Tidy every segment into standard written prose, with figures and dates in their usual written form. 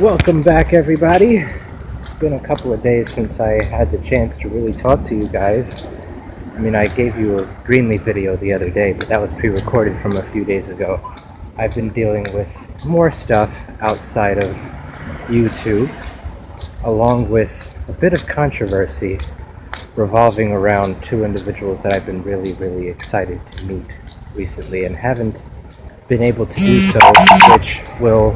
Welcome back, everybody. It's been a couple of days since I had the chance to really talk to you guys. I mean, I gave you a Greenleaf video the other day, but that was pre-recorded from a few days ago. I've been dealing with more stuff outside of YouTube, along with a bit of controversy revolving around two individuals that I've been really excited to meet recently and haven't been able to do so, which will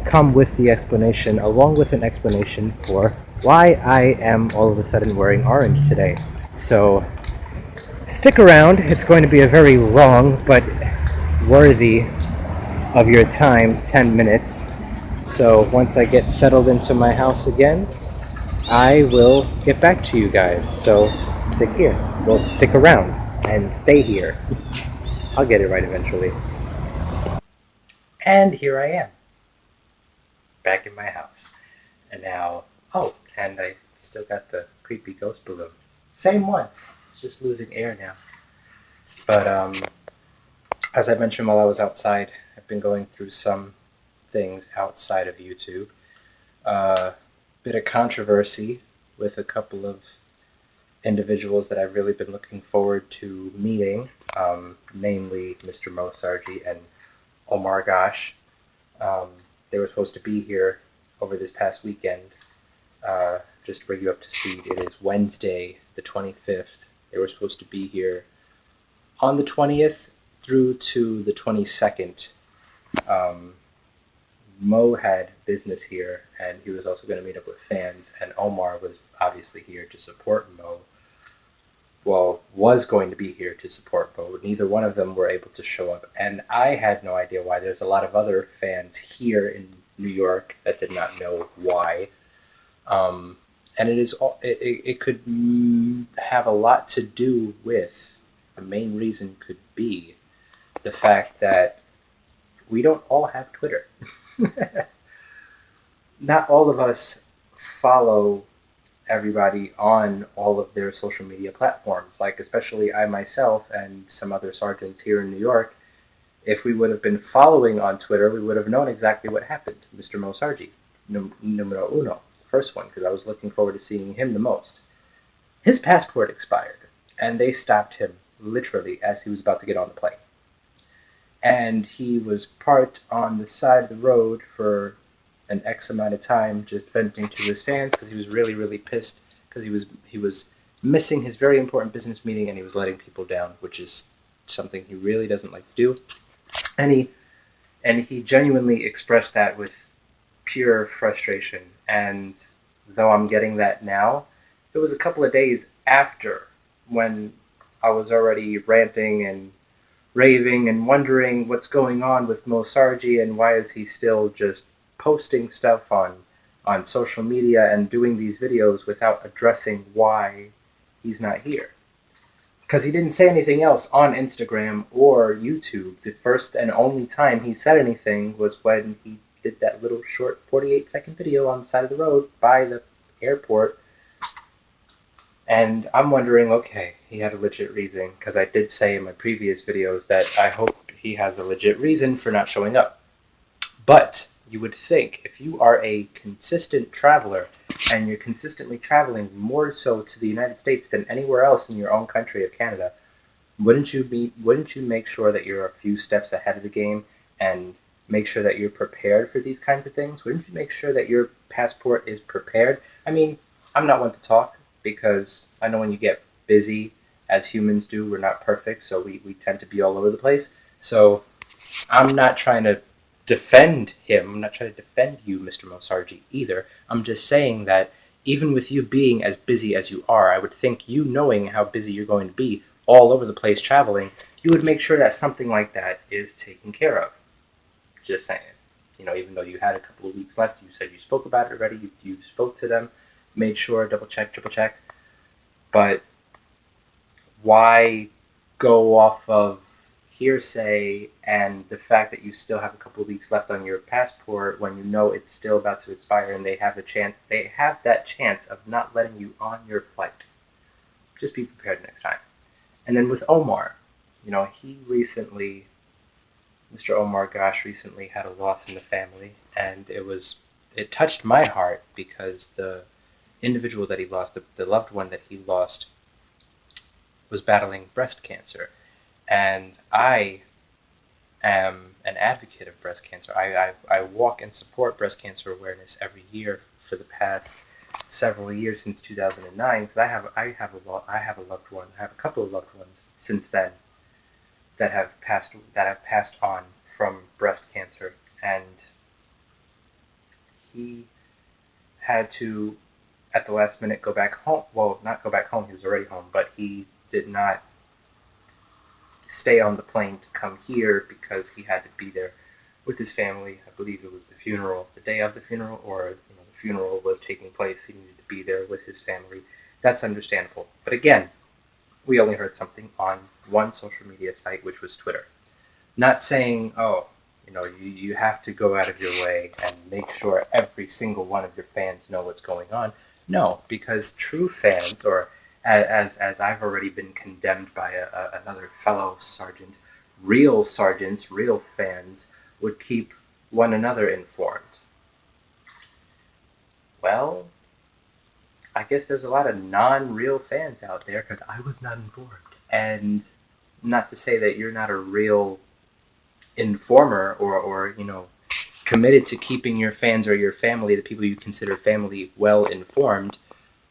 come with the explanation, along with an explanation for why I am all of a sudden wearing orange today. So stick around. It's going to be a very long but worthy of your time 10 minutes. So once I get settled into my house again, I will get back to you guys. So stick here. Well, stick around and stay here. I'll get it right eventually. And here I am, back in my house. And now, and I still got the creepy ghost balloon. Same one. It's just losing air now. But as I mentioned while I was outside, I've been going through some things outside of YouTube. Bit of controversy with a couple of individuals that I've really been looking forward to meeting, namely Mr. Moe and Omar. They were supposed to be here over this past weekend. Just to bring you up to speed, it is Wednesday, the 25th. They were supposed to be here on the 20th through to the 22nd. Moe had business here, and he was also going to meet up with fans, and Omar was obviously here to support Moe. Well, was going to be here to support Moe. Neither one of them were able to show up, and I had no idea why. There's a lot of other fans here in New York that did not know why. And it could have a lot to do with, the main reason could be the fact that we don't all have Twitter. Not all of us follow everybody on all of their social media platforms. Like, especially I myself and some other sergeants here in New York, if we would have been following on Twitter, we would have known exactly what happened to Mr. Moe numero uno, first one, because I was looking forward to seeing him the most. His passport expired, and they stopped him literally as he was about to get on the plane. And he was parked on the side of the road for an X amount of time, just venting to his fans because he was really pissed because he was missing his very important business meeting and he was letting people down, which is something he really doesn't like to do. And he genuinely expressed that with pure frustration. And though I'm getting that now, it was a couple of days after, when I was already ranting and raving and wondering what's going on with Moe and why is he still just posting stuff on social media and doing these videos without addressing why he's not here. Because he didn't say anything else on Instagram or YouTube. The first and only time he said anything was when he did that little short 48-second video on the side of the road by the airport. And I'm wondering, okay, he had a legit reason, because I did say in my previous videos that I hope he has a legit reason for not showing up. But you would think, if you are a consistent traveler and you're consistently traveling more so to the United States than anywhere else in your own country of Canada, wouldn't you make sure that you're a few steps ahead of the game and make sure that you're prepared for these kinds of things? Wouldn't you make sure that your passport is prepared? I mean, I'm not one to talk, because I know when you get busy, as humans do, we're not perfect, so we tend to be all over the place. So I'm not trying to defend him. I'm not trying to defend you, Mr. Moe either. I'm just saying that even with you being as busy as you are, I would think, you knowing how busy you're going to be all over the place traveling, you would make sure that something like that is taken care of. Just saying. You know, even though you had a couple of weeks left, you said you spoke about it already, you spoke to them, made sure, double checked, triple checked. But why go off of hearsay and the fact that you still have a couple of weeks left on your passport when you know it's still about to expire and they have that chance of not letting you on your flight? Just be prepared next time. And then with Omar, you know, he recently Mr. Omar Gosh recently had a loss in the family, and it touched my heart because the individual that he lost, the loved one that he lost, was battling breast cancer, and I am an advocate of breast cancer. I walk and support breast cancer awareness every year for the past several years since 2009 because I have a loved one. I have a couple of loved ones since then that have passed on from breast cancer, and he had to at the last minute go back home. Well, not go back home. He was already home, but he did not stay on the plane to come here because he had to be there with his family. I believe it was the funeral, the day of the funeral, or the funeral was taking place. He needed to be there with his family. That's understandable. But again, we only heard something on one social media site, which was Twitter. Not saying, oh, you have to go out of your way and make sure every single one of your fans know what's going on. No, because true fans, or as I've already been condemned by another fellow sergeant, real sergeants, real fans would keep one another informed. Well, I guess there's a lot of non-real fans out there because I was not informed. And not to say that you're not a real informer or committed to keeping your fans or your family, the people you consider family, well informed,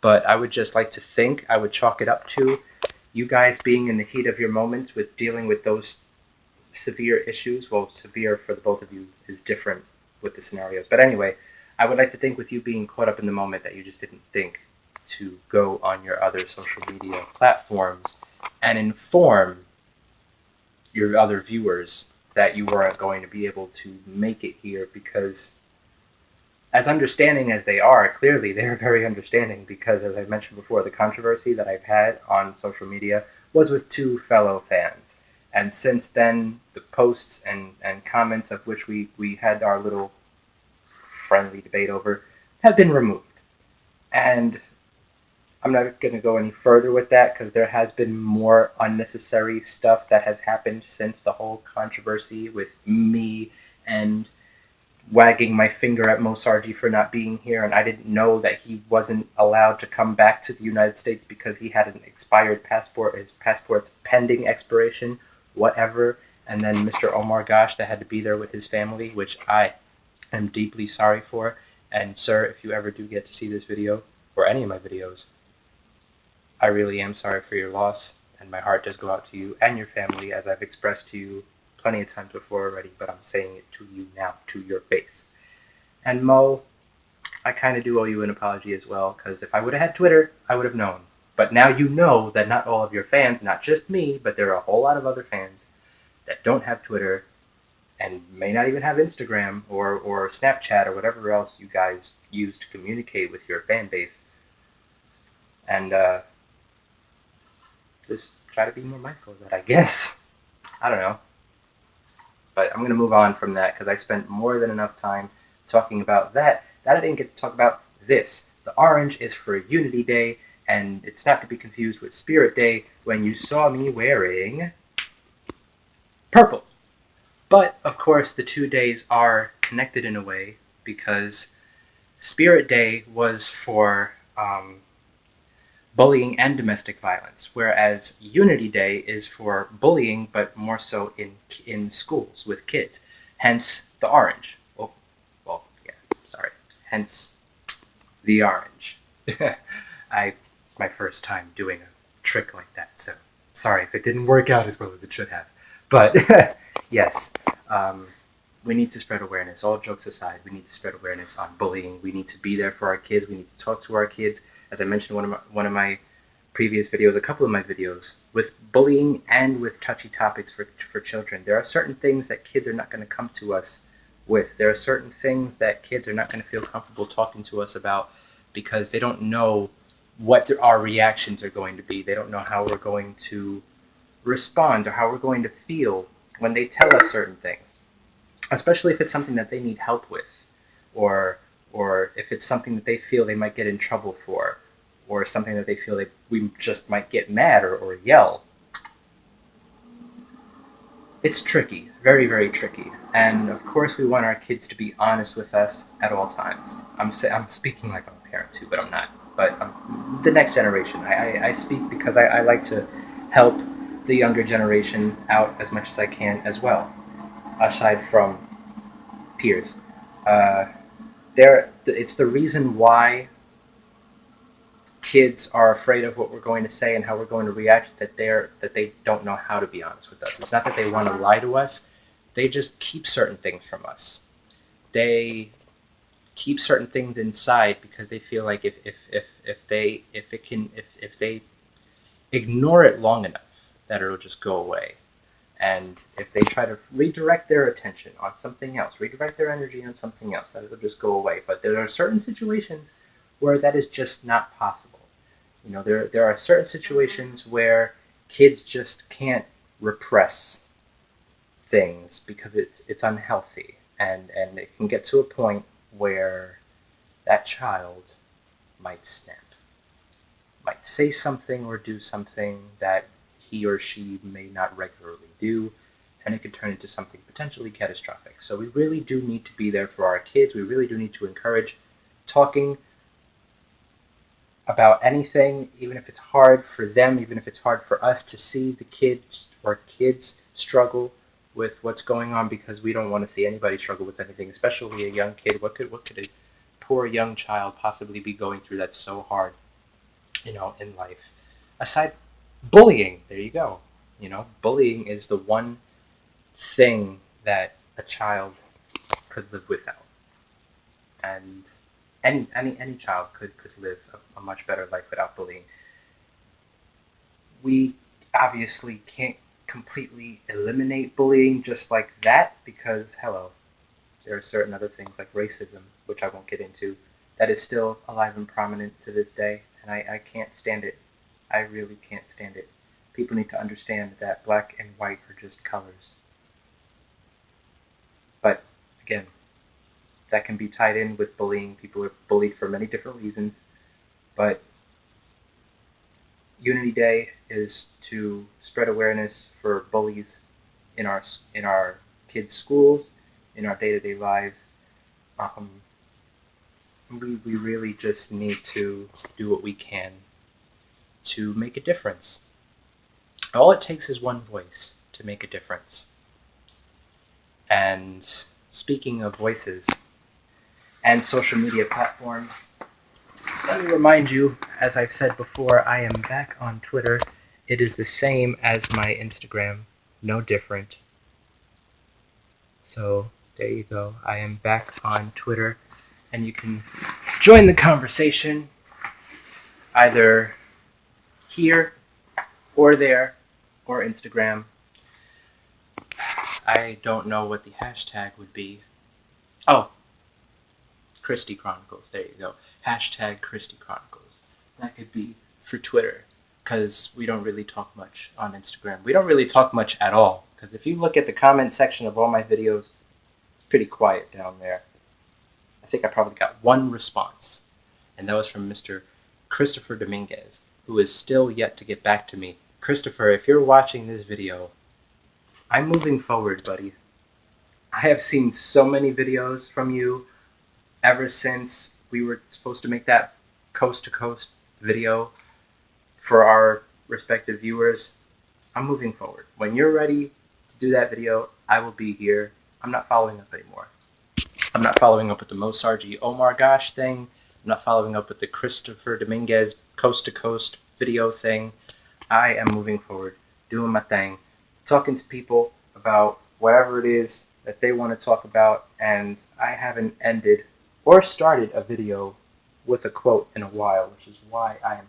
but I would just like to think, I would chalk it up to you guys being in the heat of your moments with dealing with those severe issues. Well, severe for the both of you is different with the scenarios. But anyway, I would like to think with you being caught up in the moment that you just didn't think to go on your other social media platforms and inform your other viewers that you weren't going to be able to make it here, because as understanding as they are, clearly they're very understanding, because as I mentioned before, the controversy that I've had on social media was with two fellow fans. And since then, the posts and comments of which we had our little friendly debate over have been removed. And I'm not going to go any further with that because there has been more unnecessary stuff that has happened since the whole controversy with me and wagging my finger at Moe for not being here, and I didn't know that he wasn't allowed to come back to the United States because he had an expired passport, his passport's pending expiration, whatever, and then Mr. Omar Gosh that had to be there with his family, which I am deeply sorry for. And sir, if you ever do get to see this video, or any of my videos, I really am sorry for your loss, and my heart does go out to you and your family, as I've expressed to you plenty of times before already, but I'm saying it to you now, to your face. And Moe, I kind of do owe you an apology as well, because if I would have had Twitter, I would have known. But now you know that not all of your fans, not just me, but there are a whole lot of other fans that don't have Twitter and may not even have Instagram or Snapchat or whatever else you guys use to communicate with your fan base. And just try to be more mindful of that, I guess. I don't know. But I'm going to move on from that because I spent more than enough time talking about that I didn't get to talk about this. The orange is for Unity Day, and it's not to be confused with Spirit Day when you saw me wearing purple. But, of course, the 2 days are connected in a way because Spirit Day was for bullying and domestic violence, whereas Unity Day is for bullying, but more so in schools with kids. Hence the orange. Oh, well, yeah, sorry. Hence the orange. It's my first time doing a trick like that, so sorry if it didn't work out as well as it should have. But yes, we need to spread awareness. All jokes aside, we need to spread awareness on bullying. We need to be there for our kids. We need to talk to our kids. As I mentioned in one of my previous videos, a couple of my videos, with bullying and with touchy topics for children, there are certain things that kids are not going to come to us with. There are certain things that kids are not going to feel comfortable talking to us about because they don't know what our reactions are going to be. They don't know how we're going to respond or how we're going to feel when they tell us certain things, especially if it's something that they need help with, or if it's something that they feel they might get in trouble for, or something that they feel we just might get mad or yell. it's tricky, very, very tricky. And of course, we want our kids to be honest with us at all times. I'm speaking like I'm a parent too, but I'm not. But the next generation, I speak because I like to help the younger generation out as much as I can as well, aside from peers. Uh, it's the reason why kids are afraid of what we're going to say and how we're going to react, that they don't know how to be honest with us. It's not that they want to lie to us, they just keep certain things from us. They keep certain things inside because they feel like if they ignore it long enough, that it'll just go away. And if they try to redirect their attention on something else, redirect their energy on something else, that it'll just go away. But there are certain situations where that is just not possible. You know, there are certain situations where kids just can't repress things because it's unhealthy, and it can get to a point where that child might snap, might say something or do something that he or she may not regularly do, and it could turn into something potentially catastrophic. So we really do need to be there for our kids. We really do need to encourage talking about anything, even if it's hard for them, even if it's hard for us to see the kids struggle with what's going on, because we don't want to see anybody struggle with anything, especially a young kid. What could a poor young child possibly be going through that's so hard, in life? Aside bullying, there you go. Bullying is the one thing that a child could live without. And any child could live a much better life without bullying. We obviously can't completely eliminate bullying just like that, because hello, there are certain other things like racism, which I won't get into, that is still alive and prominent to this day, and I can't stand it. I really can't stand it. People need to understand that black and white are just colors. But again, that can be tied in with bullying. People are bullied for many different reasons, but Unity Day is to spread awareness for bullies in our kids' schools, in our day-to-day lives. We really just need to do what we can to make a difference. All it takes is one voice to make a difference. And speaking of voices and social media platforms, let me remind you, as I've said before, I am back on Twitter. It is the same as my Instagram, no different. So there you go. I am back on Twitter, and you can join the conversation either here or there or Instagram. I don't know what the hashtag would be. Oh, Christie Chronicles. There you go. Hashtag Christie Chronicles. That could be for Twitter, because we don't really talk much on Instagram. We don't really talk much at all, because if you look at the comment section of all my videos, it's pretty quiet down there. I think I probably got one response, and that was from Mr. Christopher Dominguez, who is still yet to get back to me. Christopher, if you're watching this video, I'm moving forward, buddy. I have seen so many videos from you ever since we were supposed to make that coast-to-coast video for our respective viewers. I'm moving forward. When you're ready to do that video, I will be here. I'm not following up anymore. I'm not following up with the Moe and Omar gosh thing. I'm not following up with the Christopher Dominguez coast-to-coast video thing. I am moving forward, doing my thing, talking to people about whatever it is that they want to talk about, and I haven't ended or started a video with a quote in a while, which is why I am